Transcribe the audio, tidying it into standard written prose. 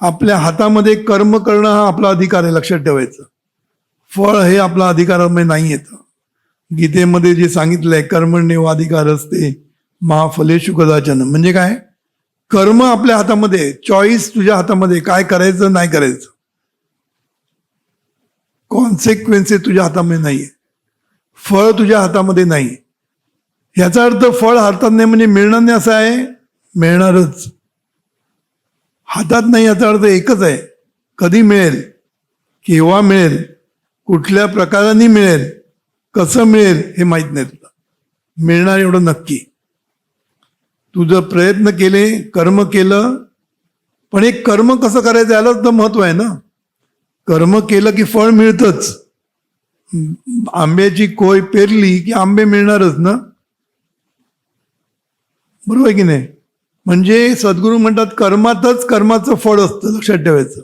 आपल्या हातामध्ये कर्म करणं हा आपला अधिकार आहे, लक्षात ठेवायचं. फळ हे आपला अधिकारामध्ये नाही येतं. गीतेमध्ये जे सांगितलंय कर्मण्येवाधिकार असते मा फलेषु कदाचन, म्हणजे काय, कर्म आपल्या हातामध्ये, चॉईस तुझ्या हातामध्ये, काय करायचं नाही करायचं. कॉन्सिक्वेन्सेस तुझ्या हातामध्ये नाहीये, फळ तुझ्या हातामध्ये नाही. याचा अर्थ फळ हातात नाही म्हणजे मिळणार नाही असं आहे, मिळणारच. हातात नाही याचा अर्थ एकच आहे, कधी मिळेल, केव्हा मिळेल, कुठल्या प्रकाराने मिळेल, कसं मिळेल हे माहीत नाही तुला. मिळणार एवढं नक्की. तुझं प्रयत्न केले, कर्म केलं, पण एक कर्म कसं करायचं यालाच तर महत्व आहे ना. कर्म केलं की फळ मिळतंच. आंब्याची कोय पेरली की आंबे मिळणारच ना, बरोबर आहे की नाही. म्हणजे सद्गुरू म्हणतात कर्मातच कर्माचं फळ असतं, लक्षात ठेवायचं.